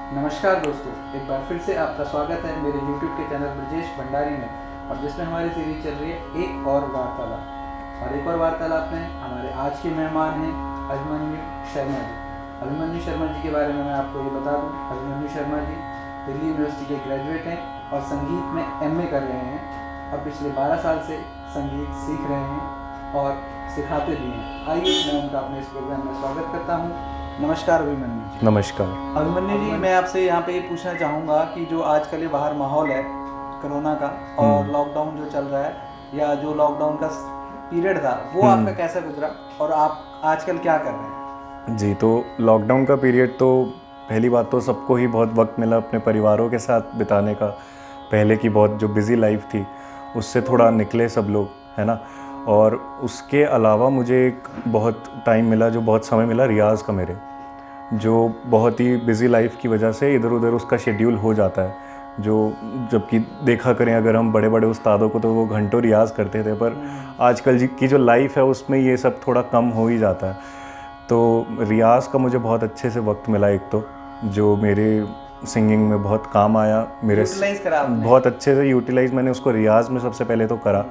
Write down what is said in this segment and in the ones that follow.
नमस्कार दोस्तों, एक बार फिर से आपका स्वागत है मेरे YouTube के चैनल ब्रजेश भंडारी में, और जिसमें हमारी सीरीज चल रही है एक और वार्तालाप। और एक और वार्तालाप में हमारे आज के मेहमान हैं अभिमन्यु शर्मा जी। अभिमन्यु शर्मा जी के बारे में मैं आपको ये बता दूं, अभिमन्यु शर्मा जी दिल्ली यूनिवर्सिटी के ग्रेजुएट हैं और संगीत में MA कर रहे हैं और पिछले 12 साल से संगीत सीख रहे हैं और सिखाते भी हैं। आइए मैं उनका अपने इस प्रोग्राम में स्वागत करता हूँ। नमस्कार अभिमन्यु जी। नमस्कार अभिमन्यु जी, मैं आपसे यहाँ पे ये पूछना चाहूँगा कि जो आजकल ये बाहर माहौल है कोरोना का और लॉकडाउन जो चल रहा है या जो लॉकडाउन का पीरियड था वो आपका कैसा गुजरा और आप आजकल क्या कर रहे हैं? जी, तो लॉकडाउन का पीरियड तो पहली बात तो सबको ही बहुत वक्त मिला अपने परिवारों के साथ बिताने का। पहले की बहुत जो बिज़ी लाइफ थी उससे थोड़ा निकले सब लोग, है ना। और उसके अलावा मुझे एक बहुत टाइम मिला, जो बहुत समय मिला रियाज़ का मेरे, जो बहुत ही बिज़ी लाइफ की वजह से इधर उधर उसका शेड्यूल हो जाता है। जो जबकि देखा करें अगर हम बड़े बड़े उस्तादों को तो वो घंटों रियाज़ करते थे, पर आजकल की जो लाइफ है उसमें ये सब थोड़ा कम हो ही जाता है। तो रियाज़ का मुझे बहुत अच्छे से वक्त मिला, एक तो जो मेरे सिंगिंग में बहुत काम आया, मेरे बहुत अच्छे से यूटिलाइज़ मैंने उसको रियाज़ में सबसे पहले तो करा।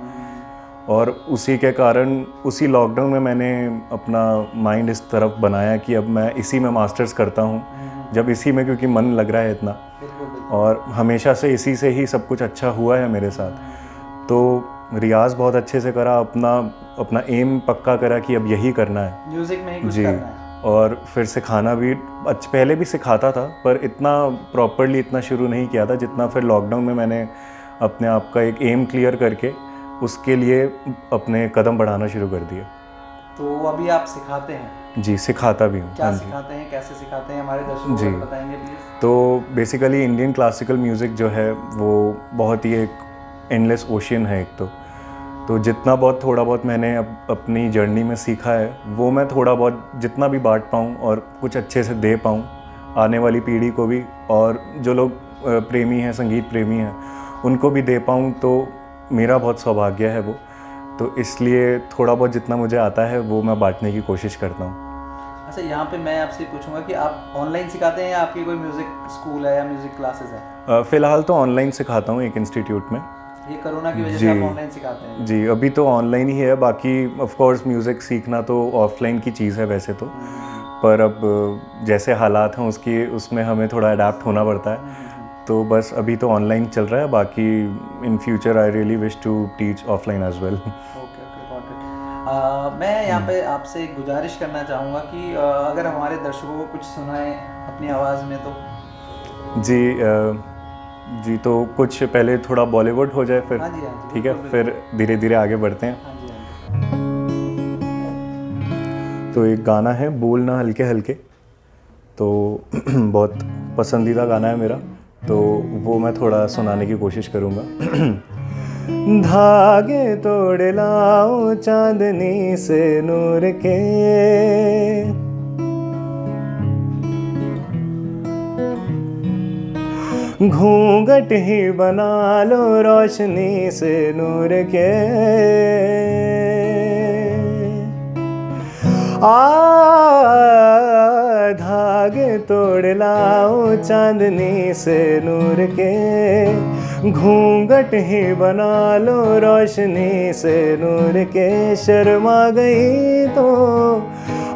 और उसी के कारण उसी लॉकडाउन में मैंने अपना माइंड इस तरफ बनाया कि अब मैं इसी में मास्टर्स करता हूँ, जब इसी में क्योंकि मन लग रहा है इतना, और हमेशा से इसी से ही सब कुछ अच्छा हुआ है मेरे साथ। तो रियाज़ बहुत अच्छे से करा, अपना एम पक्का करा कि अब यही करना है, म्यूजिक में ही कुछ जी करना है। और फिर सिखाना भी पहले भी सिखाता था पर इतना प्रॉपरली इतना शुरू नहीं किया था जितना फिर लॉकडाउन में मैंने अपने आप का एक एम क्लियर करके उसके लिए अपने कदम बढ़ाना शुरू कर दिए। तो अभी आप सिखाते हैं? जी, सिखाता भी हूँ। क्या सिखाते हैं, कैसे सिखाते हैं, हमारे दर्शकों जी को बताएंगे प्लीज़? तो बेसिकली इंडियन क्लासिकल म्यूज़िक जो है वो बहुत ही एक एंडलेस ओशियन है एक तो जितना बहुत थोड़ा बहुत मैंने अपनी जर्नी में सीखा है वो मैं थोड़ा बहुत जितना भी बांट पाऊँ और कुछ अच्छे से दे पाऊँ आने वाली पीढ़ी को भी, और जो लोग प्रेमी हैं, संगीत प्रेमी हैं, उनको भी दे पाऊँ, तो मेरा बहुत सौभाग्य है वो। तो इसलिए थोड़ा बहुत जितना मुझे आता है वो मैं बांटने की कोशिश करता हूँ। अच्छा, यहाँ पे मैं आपसे पूछूंगा कि आप ऑनलाइन सिखाते हैं या आपकी कोई म्यूज़िक स्कूल है या म्यूज़िक क्लासेस है? फ़िलहाल तो ऑनलाइन सिखाता हूँ एक इंस्टीट्यूट में। ये कोरोना की वजह से आप ऑनलाइन सिखाते हैं? जी, अभी तो ऑनलाइन ही है, बाकी ऑफ कोर्स म्यूज़िक सीखना तो ऑफलाइन की चीज़ है वैसे तो, पर अब जैसे हालात हैं उसमें हमें थोड़ा अडेप्ट होना पड़ता है। तो बस अभी तो ऑनलाइन चल रहा है, बाकी in future I really wish to teach offline as well. Okay, got it. मैं यहाँ पे आपसे एक गुजारिश करना चाहूँगा कि अगर हमारे दर्शकों को कुछ सुनाएं अपनी आवाज़ में तो। जी, तो कुछ पहले थोड़ा बॉलीवुड हो जाए फिर। हाँ जी, ठीक है, फिर धीरे धीरे आगे बढ़ते हैं। हाँ जी। तो एक गाना है बोलना हल्के हल्के, तो बहुत पसंदीदा गाना है मेरा, तो वो मैं थोड़ा सुनाने की कोशिश करूँगा। धागे तोड़ लाओ चांदनी से नूर के, घूंघट ही बना लो रोशनी से नूर के, धागे तोड़ लाओ चांदनी से नूर के, घूंघट ही बना लो रोशनी से नूर के, शर्मा गई तो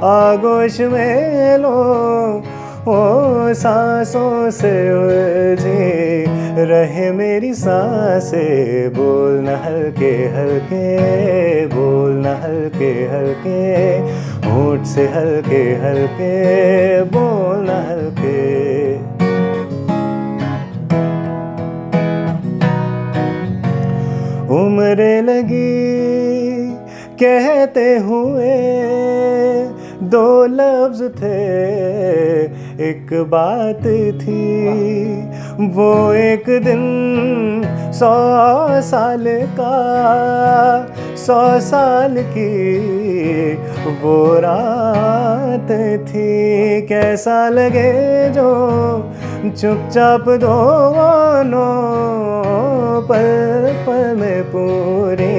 आगोश में लो, ओ सांसों से उलझी रहे मेरी सांसें, बोलना हल्के हल्के, बोलना हल्के हल्के, होंठ से हल्के हल्के, बोलना हल्के। उम्र लगी कहते हुए दो लफ्ज थे, एक बात थी वो एक दिन 100 साल का, 100 साल की वो रात थी। कैसा लगे जो चुपचाप दोनों पल पल में पूरे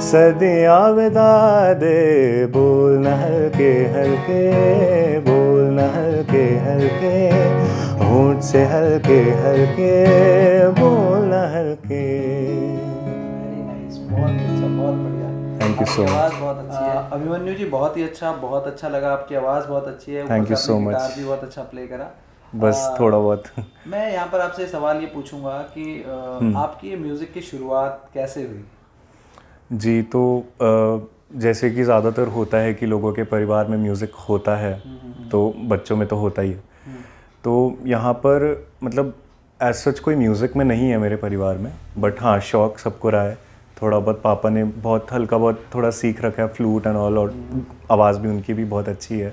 सदियां बिता दे, बोलना हल्के हल्के, बोलना हल्के हल्के, होंठ से हल्के हल्के बोलना हल्के। वेरी नाइस, बहुत अच्छा, बहुत बढ़िया। Thank you so आपकी much. आवाज़ बहुत अच्छी है अभिमन्यु जी, बहुत अच्छा लगा, आपकी आवाज़ बहुत अच्छी है। Thank ऊपर you से आपने so much. गिटार भी बहुत अच्छा प्ले करा। बस थोड़ा बहुत। मैं यहाँ पर आपसे सवाल ये पूछूंगा कि आपकी ये म्यूज़िक की शुरुआत कैसे हुई? जी, तो जैसे कि ज़्यादातर होता है कि लोगों के परिवार में म्यूज़िक होता है, तो बच्चों में तो होता ही है। तो यहाँ पर मतलब एज सच कोई म्यूज़िक में नहीं है मेरे परिवार में, बट हाँ शौक़ सबको रहा है। थोड़ा बहुत पापा ने बहुत हल्का बहुत थोड़ा सीख रखा है फ्लूट एंड ऑल, और आवाज़ भी उनकी भी बहुत अच्छी है,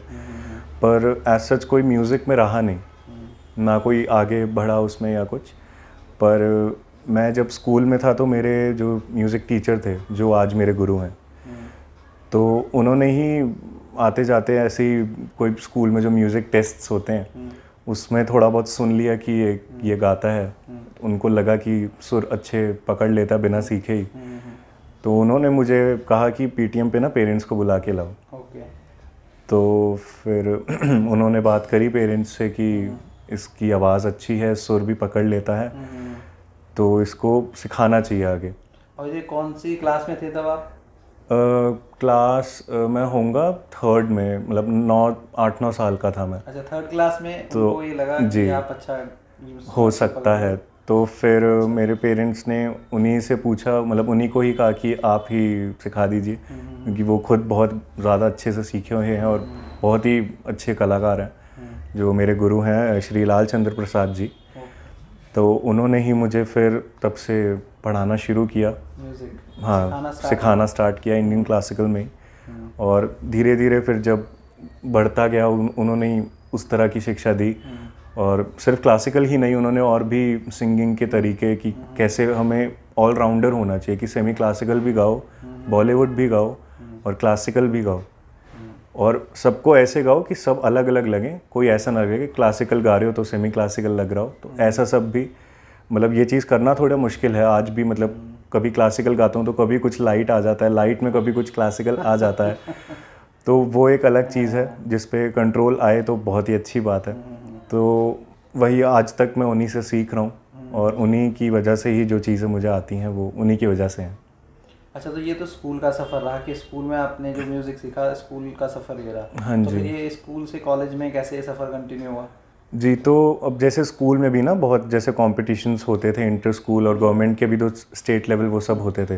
पर एज सच कोई म्यूज़िक में रहा नहीं, ना कोई आगे बढ़ा उसमें या कुछ। पर मैं जब स्कूल में था तो मेरे जो म्यूज़िक टीचर थे, जो आज मेरे गुरु हैं, तो उन्होंने ही आते जाते ऐसे ही कोई स्कूल में जो म्यूज़िक टेस्ट्स होते हैं उसमें थोड़ा बहुत सुन लिया कि ये गाता है। उनको लगा कि सुर अच्छे पकड़ लेता बिना सीखे ही, तो उन्होंने मुझे कहा कि पीटीएम पे ना पेरेंट्स को बुला के लाओ। ओके। तो फिर उन्होंने बात करी पेरेंट्स से कि इसकी आवाज़ अच्छी है, सुर भी पकड़ लेता है, तो इसको सिखाना चाहिए आगे। और ये कौन सी क्लास में थे तब आप? क्लास मैं होऊंगा थर्ड में, मतलब 8-9 साल का था मैं। अच्छा, थर्ड क्लास में तो उनको ये लगा जी कि आप अच्छा हो सकता है, तो फिर मेरे पेरेंट्स ने उन्हीं से पूछा, मतलब उन्हीं को ही कहा कि आप ही सिखा दीजिए, क्योंकि वो खुद बहुत ज़्यादा अच्छे से सीखे हुए हैं और बहुत ही अच्छे कलाकार हैं। जो मेरे गुरु हैं श्री लाल चंद्र प्रसाद जी, तो उन्होंने ही मुझे फिर तब से पढ़ाना शुरू किया, म्यूजिक हाँ सिखाना स्टार्ट किया इंडियन क्लासिकल में ही। और धीरे धीरे फिर जब बढ़ता गया उन्होंने ही उस तरह की शिक्षा दी, और सिर्फ क्लासिकल ही नहीं, उन्होंने और भी सिंगिंग के तरीके कि कैसे हमें ऑल राउंडर होना चाहिए, कि सेमी क्लासिकल भी गाओ, बॉलीवुड भी गाओ और क्लासिकल भी गाओ, और सबको ऐसे गाओ कि सब अलग अलग लगें। कोई ऐसा ना लगे कि क्लासिकल गा रहे हो तो सेमी क्लासिकल लग रहा हो, तो ऐसा सब भी मतलब ये चीज़ करना थोड़ा मुश्किल है आज भी। मतलब कभी क्लासिकल गाता हूँ तो कभी कुछ लाइट आ जाता है, लाइट में कभी कुछ क्लासिकल आ जाता है, तो वो एक अलग चीज़ है जिस पे कंट्रोल आए तो बहुत ही अच्छी बात है। तो वही आज तक मैं उन्हीं से सीख रहा हूँ, और उन्हीं की वजह से ही जो चीज़ें मुझे आती हैं वो उन्हीं की वजह से हैं। अच्छा, तो ये तो स्कूल का सफ़र रहा कि स्कूल में आपने जो म्यूज़िक सीखा, स्कूल का सफ़र ये रहा। हाँ तो जी। फिर ये स्कूल से कॉलेज में कैसे ये सफ़र कंटिन्यू हुआ? जी, तो अब जैसे स्कूल में भी ना बहुत जैसे कॉम्पिटिशन्स होते थे, इंटर स्कूल और गवर्नमेंट के भी तो स्टेट लेवल वो सब होते थे,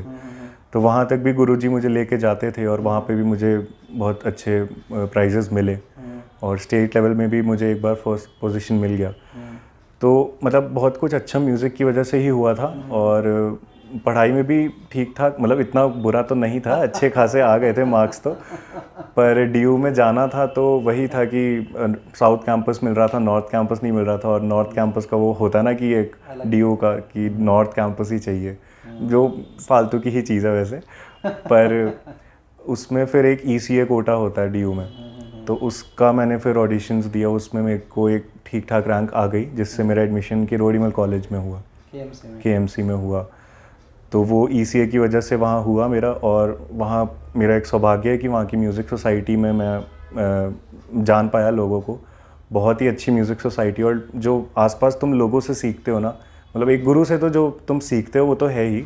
तो वहाँ तक भी गुरुजी मुझे लेके जाते थे, और वहाँ पे भी मुझे बहुत अच्छे प्राइजेस मिले, और स्टेट लेवल में भी मुझे एक बार फर्स्ट पोजीशन मिल गया। तो मतलब बहुत कुछ अच्छा म्यूज़िक की वजह से ही हुआ था, और पढ़ाई में भी ठीक ठाक, मतलब इतना बुरा तो नहीं था, अच्छे खासे आ गए थे मार्क्स तो। पर डीयू में जाना था तो वही था कि साउथ कैंपस मिल रहा था, नॉर्थ कैंपस नहीं मिल रहा था, और नॉर्थ कैंपस का वो होता ना कि एक डीयू का कि नॉर्थ कैंपस ही चाहिए, जो फालतू की ही चीज़ है वैसे। पर उसमें फिर एक ईसीए कोटा होता है डीयू में, तो उसका मैंने फिर ऑडिशंस दिया, उसमें मेरे को एक ठीक ठाक रैंक आ गई, जिससे मेरा एडमिशन रोडीमल कॉलेज में हुआ, केएमसी में हुआ। तो वो ईसीए की वजह से वहाँ हुआ मेरा, और वहाँ मेरा एक सौभाग्य है कि वहाँ की म्यूज़िक सोसाइटी में मैं जान पाया लोगों को। बहुत ही अच्छी म्यूज़िक सोसाइटी, और जो आसपास तुम लोगों से सीखते हो ना, मतलब एक गुरु से तो जो तुम सीखते हो वो तो है ही,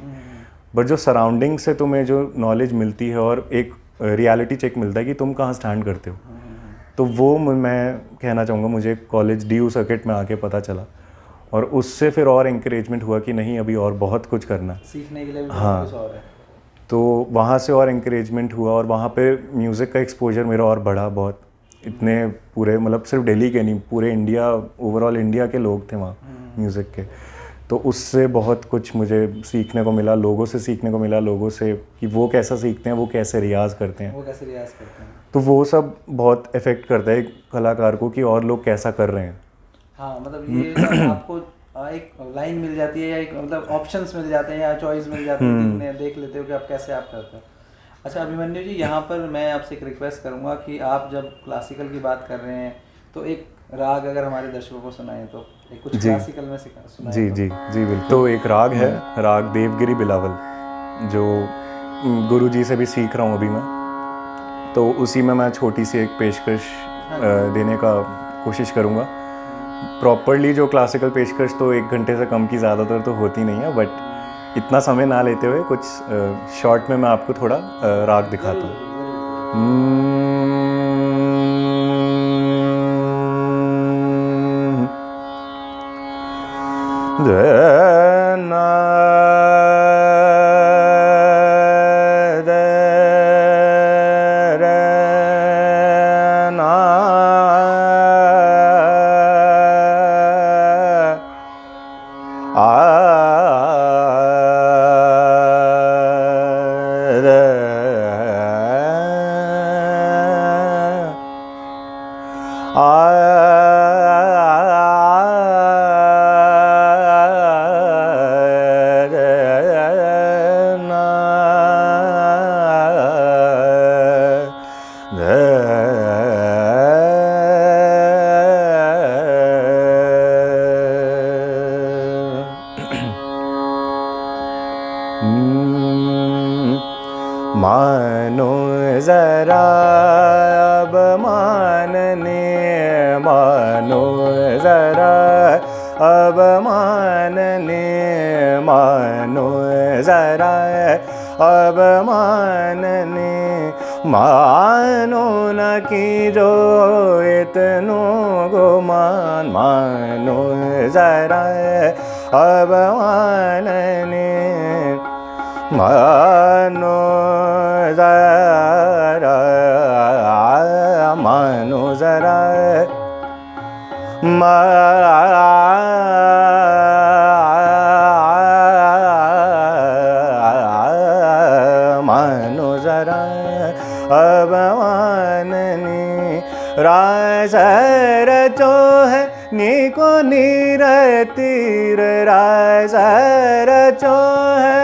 बट जो सराउंडिंग से तुम्हें जो नॉलेज मिलती है और एक रियलिटी चेक मिलता है कि तुम कहाँ स्टैंड करते हो, तो वो मैं कहना चाहूँगा मुझे कॉलेज डीयू सर्किट में आके पता चला, और उससे फिर और इंकरेजमेंट हुआ कि नहीं अभी और बहुत कुछ करना है, सीखने के लिए भी हाँ कुछ और है। तो वहाँ से और इंकरेजमेंट हुआ, और वहाँ पे म्यूज़िक का एक्सपोजर मेरा और बढ़ा बहुत। इतने पूरे मतलब सिर्फ दिल्ली के नहीं, पूरे इंडिया, ओवरऑल इंडिया के लोग थे वहाँ म्यूज़िक के, तो उससे बहुत कुछ मुझे सीखने को मिला, लोगों से सीखने को मिला, लोगों से कि वो कैसा सीखते हैं, वो कैसे रियाज़ करते हैं, तो वो सब बहुत इफ़ेक्ट करता है एक कलाकार को कि और लोग कैसा कर रहे हैं। हाँ, मतलब ये जब आपको एक लाइन मिल जाती है, या एक मतलब ऑप्शंस मिल जाते हैं, या चॉइस मिल जाती है, देख लेते हो कि आप कैसे आप करते हो। अच्छा अभिमन्यु जी, यहाँ पर मैं आपसे एक रिक्वेस्ट करूँगा कि आप जब क्लासिकल की बात कर रहे हैं तो एक राग अगर हमारे दर्शकों को सुनाएं, तो एक कुछ क्लासिकल में सुनाएं। जी जी जी बिल्कुल। तो एक राग है, राग देवगिरी बिलावल, जो गुरुजी से भी सीख रहा हूँ अभी मैं, तो उसी में मैं छोटी सी एक पेशकश देने का कोशिश करूँगा। प्रॉपरली जो क्लासिकल पेशकश तो 1 घंटे से कम की ज़्यादातर तो होती नहीं है, बट इतना समय ना लेते हुए कुछ शॉर्ट में मैं आपको थोड़ा राग दिखाता हूँ। मानो जरा अब मानने, मानो जरा अब मानने, मानो जरा अब मानने, मानो न कि जो इतनों गुमान, मानो जरा अब मानने, मानो जरा, मानो जरा, मानो जरा अब माननी, राज रचो है निको निरतीर, राज रचो है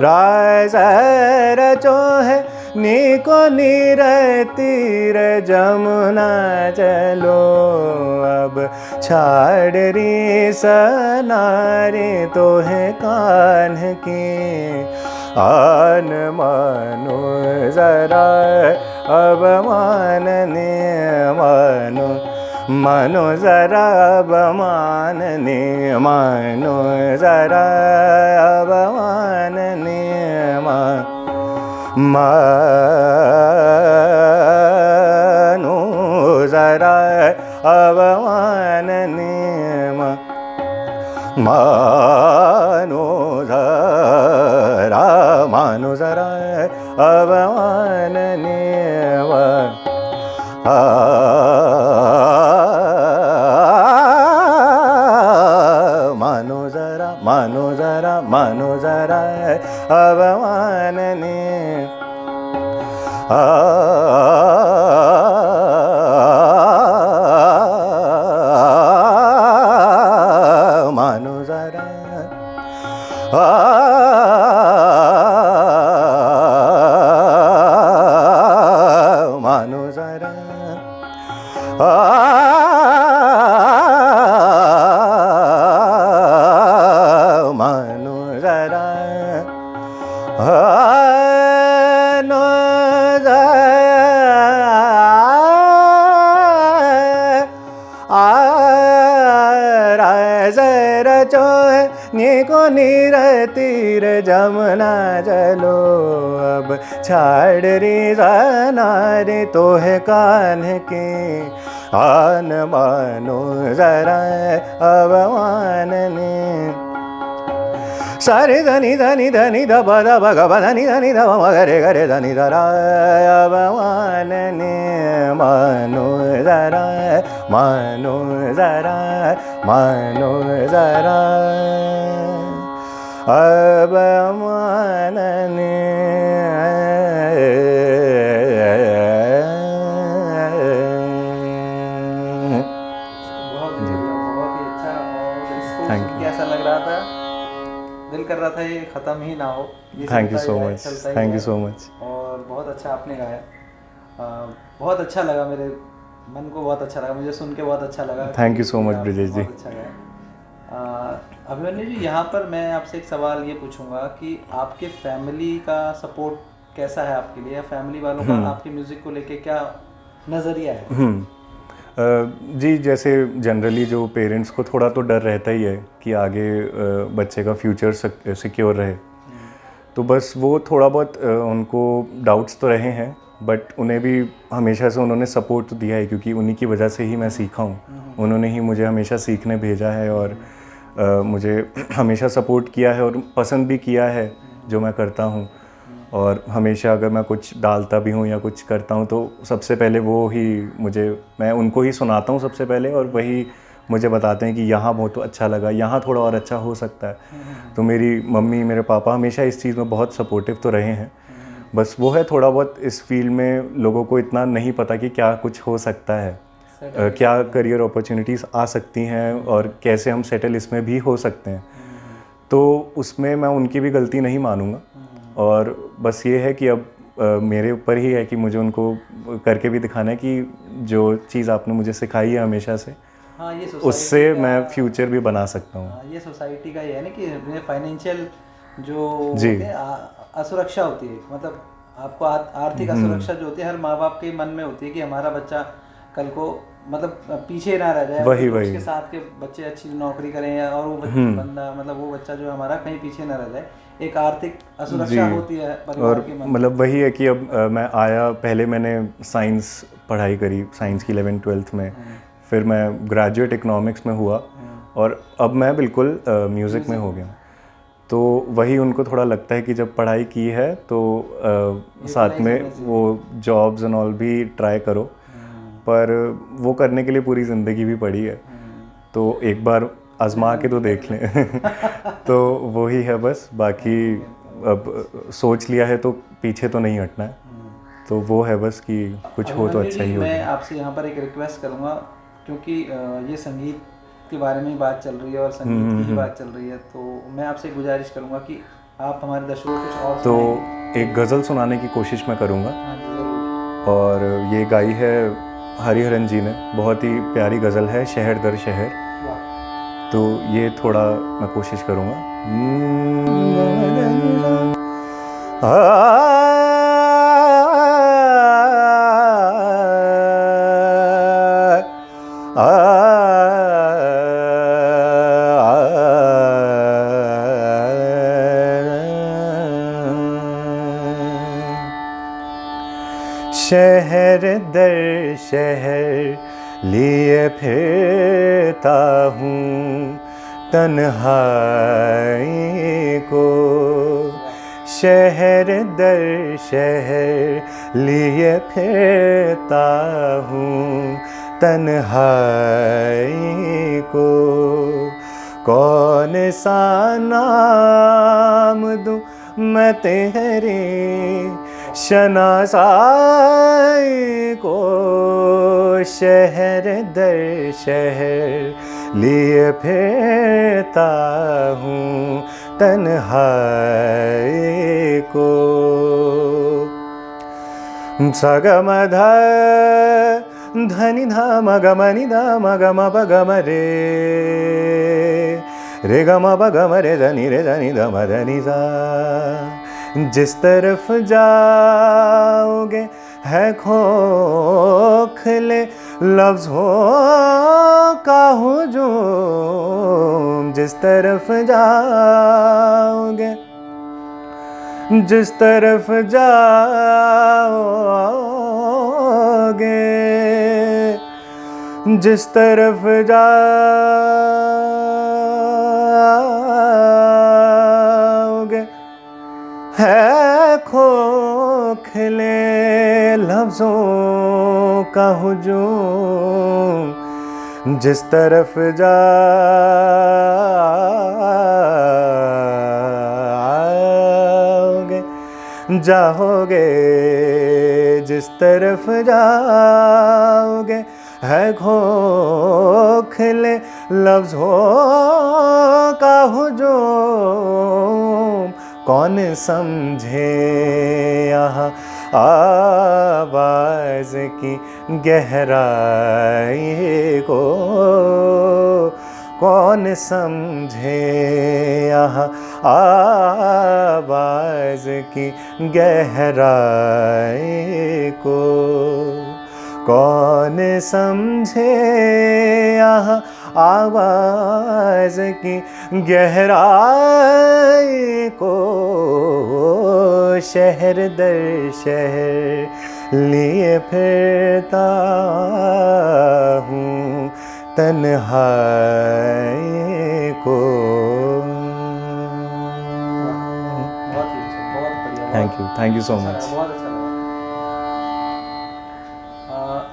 राज रचो है निको निरतीर, जमुना चलो अब छाड़ री सनारे, तो है कान्ह की आन, मानो जरा अब मानने, मानो, मानो जरा अब मानने, मानो जरा अब मानने, मानो जरा अब मानने, मानो जरा, मानो जरा अब मानने, मानो जरा, मानो जरा, मानो जरा अब मानने, मानो जरा, मानो जरा, मानो जरा, मानो जरा रचो है निको निरतीर, जमुना चलो अब छाड़ री सनारे, तो है कान्ह के आन, मानो जरा अब मानने, सारे धनी धनी धनी ध ब ध ब ग ब धनी धनी ध ब म ग रे ग रे धनी ध रा अब मानने, मानो जरा, मानो जरा, मानो जरा अब मानने। बहुत ही अच्छा। और इसको Thank सुन you. के ऐसा लग रहा था, दिल कर रहा था ये ख़त्म ही ना हो, ये थैंक यू चलता सो ही रहे, मच, चलता ही थैंक यू रहे। So much. और बहुत अच्छा आपने गाया, बहुत अच्छा लगा, मेरे मन को बहुत अच्छा लगा, मुझे सुन के बहुत अच्छा लगा। Thank you so much, आपने ब्रजेश जी। बहुत अच्छा गाया। अभिमन्यु जी, यहाँ पर मैं आपसे एक सवाल ये पूछूंगा कि आपके फैमिली का सपोर्ट कैसा है आपके लिए, या फैमिली वालों का आपके म्यूज़िक को लेके क्या नज़रिया है? जी, जैसे जनरली जो पेरेंट्स को थोड़ा तो डर रहता ही है कि आगे बच्चे का फ्यूचर सिक्योर रहे, तो बस वो थोड़ा बहुत उनको डाउट्स तो रहे हैं, बट उन्हें भी हमेशा से उन्होंने सपोर्ट तो दिया है, क्योंकि उन्हीं की वजह से ही मैं सीखा हूँ। उन्होंने ही मुझे हमेशा सीखने भेजा है और मुझे हमेशा सपोर्ट किया है और पसंद भी किया है जो मैं करता हूँ। और हमेशा अगर मैं कुछ डालता भी हूँ या कुछ करता हूँ तो सबसे पहले वो ही मैं उनको ही सुनाता हूँ सबसे पहले, और वही मुझे बताते हैं कि यहाँ बहुत अच्छा लगा, यहाँ थोड़ा और अच्छा हो सकता है। तो मेरी मम्मी मेरे पापा हमेशा इस चीज़ में बहुत सपोर्टिव तो रहे हैं। बस वो है थोड़ा बहुत इस फील्ड में लोगों को इतना नहीं पता कि क्या कुछ हो सकता है, क्या करियर अपॉर्चुनिटीज़ आ सकती हैं और कैसे हम सेटल इसमें भी हो सकते हैं। तो उसमें मैं उनकी भी गलती नहीं मानूंगा, और बस ये है कि अब मेरे ऊपर ही है कि मुझे उनको करके भी दिखाना है कि जो चीज़ आपने मुझे सिखाई है हमेशा से, हाँ, ये उससे मैं फ्यूचर भी बना सकता हूँ। ये सोसाइटी का ये है ना कि फाइनेंशियल जो जी। होते हैं, असुरक्षा होती है, मतलब आपको आर्थिक असुरक्षा जो होती है हर माँ बाप के मन में होती है कि हमारा बच्चा कल को मतलब पीछे ना रह जाए, वही तो वही उसके साथ के बच्चे अच्छी नौकरी करें, या और वो बंदा मतलब वो बच्चा जो है हमारा कहीं पीछे ना रह जाए। एक आर्थिक असुरक्षा होती है परिवार के मन में। मतलब वही है कि अब मैं आया, पहले मैंने साइंस पढ़ाई करी, साइंस की 11th-12th में, फिर मैं ग्रेजुएट इकोनॉमिक्स में हुआ, और अब मैं बिल्कुल म्यूज़िक में हो गया। तो वही उनको थोड़ा लगता है कि जब पढ़ाई की है तो साथ में वो जॉब्स एंड ऑल भी ट्राई करो, पर वो करने के लिए पूरी ज़िंदगी भी पड़ी है, तो एक बार आजमा के तो देख लें। तो वही है बस, बाकी अब सोच लिया है तो पीछे तो नहीं हटना है, तो वो है बस कि कुछ हो तो अच्छा ही हो। मैं आपसे यहाँ पर एक रिक्वेस्ट करूँगा, क्योंकि ये संगीत के बारे में ही बात चल रही है और संगीत की ही बात चल रही है, तो मैं आपसे गुजारिश करूँगा कि आप हमारे दर्शकों को कुछ और तो सुनाएंगे। एक गज़ल सुनाने की कोशिश मैं करूँगा, हाँ जी, ज़रूर। और ये गाई है हरिहरन जी ने, बहुत ही प्यारी गज़ल है, शहर दर शहर। वाह। तो ये थोड़ा मैं कोशिश करूँगा। शहर दर शहर लिए फिरता हूँ तन्हाई को, शहर दर शहर लिए फिरता हूँ तन्हाई को। कौन सा नाम दूँ मैं तेरे शनासाई को, शहर दर शहर लिए फिरता हूँ तन्हाई को। सगम ध धनि ध मगम नि ध मगम पगम रे, रे गम पगम रे धनि ध मधनि सा। जिस तरफ जाओगे है खोखले लफ्ज़ों का हुजूम, जिस तरफ जाओगे, जिस तरफ जाओगे, जिस तरफ जाओगे है खोखले लफ्ज़ों का हुजूम, जिस तरफ जाओगे जाओगे, जिस तरफ जाओगे है खोखले लफ्ज़ों का हुजूम। कौन समझे यहाँ आवाज़ की गहराई को, कौन समझे यहाँ आवाज़ की गहराई को, कौन समझे यहाँ आवाज़ की गहराई को। शहर दर शहर लिए फिरता हूँ तन्हाई को। बहुत ही अच्छा, बहुत बढ़िया। Thank you so much. बहुत अच्छा लगा।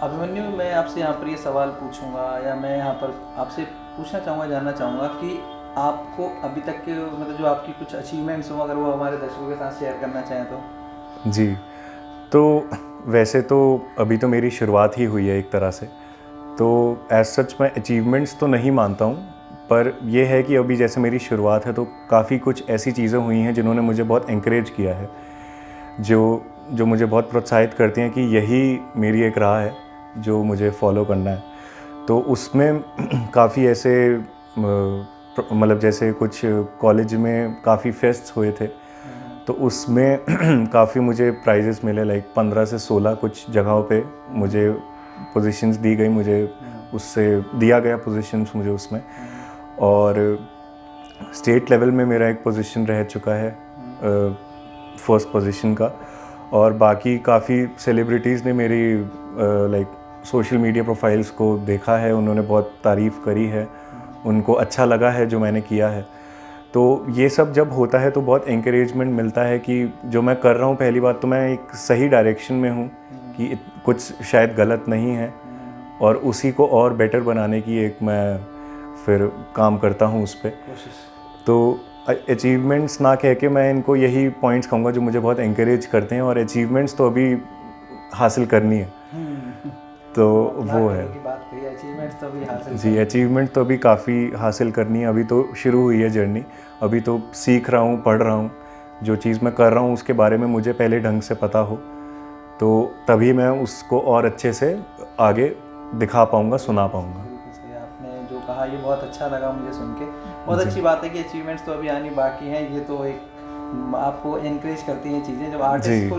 अभिमन्यु, मैं आपसे यहाँ पर ये सवाल पूछूंगा, या मैं यहाँ पर आपसे पूछना चाहूँगा, जानना चाहूँगा कि आपको अभी तक के मतलब जो आपकी कुछ अचीवमेंट्स हो, अगर वो हमारे दर्शकों के साथ शेयर करना चाहें तो। जी, तो वैसे तो अभी तो मेरी शुरुआत ही हुई है एक तरह से, तो एज सच मैं अचीवमेंट्स तो नहीं मानता हूँ, पर यह है कि अभी जैसे मेरी शुरुआत है तो काफ़ी कुछ ऐसी चीज़ें हुई हैं जिन्होंने मुझे बहुत एनकरेज किया है, जो मुझे बहुत प्रोत्साहित करती हैं कि यही मेरी एक राह है जो मुझे फॉलो करना है। तो उसमें काफ़ी ऐसे मतलब जैसे कुछ कॉलेज में काफ़ी फेस्ट्स हुए थे, तो उसमें काफ़ी मुझे प्राइजेस मिले, लाइक 15 से 16 कुछ जगहों पे मुझे पोजीशंस दी गई, मुझे उससे दिया गया पोजीशंस मुझे उसमें। और स्टेट लेवल में मेरा एक पोजीशन रह चुका है, फर्स्ट पोजीशन का। और बाकी काफ़ी सेलिब्रिटीज़ ने मेरी लाइक सोशल मीडिया प्रोफाइल्स को देखा है, उन्होंने बहुत तारीफ़ करी है, उनको अच्छा लगा है जो मैंने किया है। तो ये सब जब होता है तो बहुत एनकरेजमेंट मिलता है कि जो मैं कर रहा हूँ, पहली बात तो मैं एक सही डायरेक्शन में हूँ, कि कुछ शायद गलत नहीं है, और उसी को और बेटर बनाने की एक मैं फिर काम करता हूँ उस पर। तो अचीवमेंट्स ना कह के मैं इनको यही पॉइंट्स कहूँगा जो मुझे बहुत एनकरेज करते हैं, और अचीवमेंट्स तो अभी हासिल करनी है, तो वो है। अचीवमेंट्स तो अभी हासिल जी, अचीवमेंट तो अभी काफ़ी हासिल करनी है, अभी तो शुरू हुई है जर्नी, अभी तो सीख रहा हूँ, पढ़ रहा हूँ। जो चीज़ मैं कर रहा हूँ उसके बारे में मुझे पहले ढंग से पता हो, तो तभी मैं उसको और अच्छे से आगे दिखा पाऊँगा, सुना पाऊँगा। आपने जो कहा ये बहुत अच्छा लगा मुझे सुन के। बहुत अच्छी बात है कि अचीवमेंट्स तो अभी आनी बाकी हैं, ये तो एक आपको एनकरेज करती हैं चीज़ें। जब आर्टिस्ट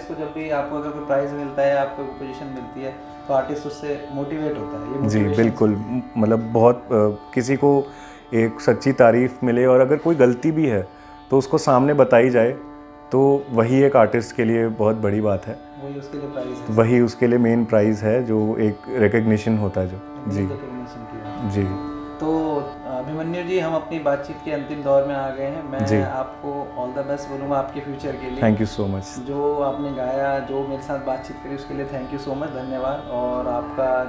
को जब भी आपको अगर कोई प्राइज़ मिलता है, आपको पोजीशन मिलती है, तो आर्टिस्ट उससे मोटिवेट होता है। ये जी बिल्कुल, मतलब बहुत किसी को एक सच्ची तारीफ़ मिले, और अगर कोई गलती भी है तो उसको सामने बताई जाए, तो वही एक आर्टिस्ट के लिए बहुत बड़ी बात है, वही उसके लिए प्राइज़ है, वही उसके लिए मेन प्राइज़ है, जो एक रिकग्निशन होता है जो। जी जी। तो अभिमन्यु जी, हम अपनी बातचीत के अंतिम दौर में आ गए हैं। मैं आपको ऑल द बेस्ट बोलूँगा आपके फ्यूचर के लिए। Thank you so much. जो आपने गाया, जो मेरे साथ बातचीत करी, उसके लिए थैंक यू सो मच, धन्यवाद। और आपका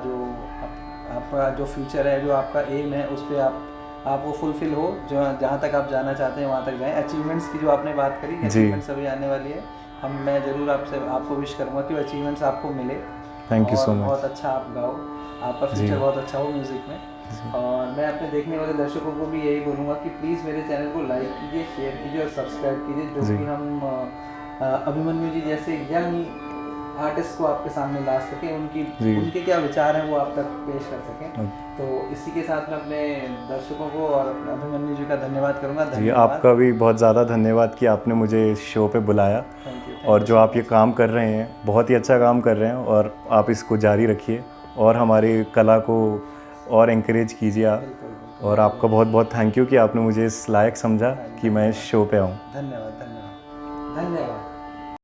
जो फ्यूचर है, जो आपका एम है, उस पर आप वो फुलफिल हो, जो जहाँ तक आप जाना चाहते हैं वहाँ तक जाएँ। अचीवमेंट्स की जो आपने बात करी, अचीवमेंट्स अभी आने वाली है, मैं ज़रूर आपको विश करूँगा कि अचीवमेंट्स आपको मिले। Thank you so much. बहुत अच्छा आप गाओ, आपका फ्यूचर बहुत अच्छा हो म्यूज़िक में। और मैं अपने देखने वाले दर्शकों को भी यही बोलूँगा कि प्लीज़ मेरे चैनल को लाइक कीजिए, शेयर कीजिए और सब्सक्राइब कीजिए, जो कि हम अभिमन्यु जी जैसे यंग आर्टिस्ट को आपके सामने ला सकें, उनके क्या विचार हैं वो आप तक पेश कर सकें। तो इसी के साथ मैं अपने दर्शकों को और अभिमन्यु जी का धन्यवाद करूँगा। जी, आपका भी बहुत ज़्यादा धन्यवाद कि आपने मुझे इस शो पे बुलाया। और जो आप ये काम कर रहे हैं, बहुत ही अच्छा काम कर रहे हैं, और आप इसको जारी रखिए और हमारी कला को और एनकरेज कीजिए आप। और आपका बहुत बहुत थैंक यू कि आपने मुझे इस लायक समझा कि मैं इस शो पे आऊँ। धन्यवाद।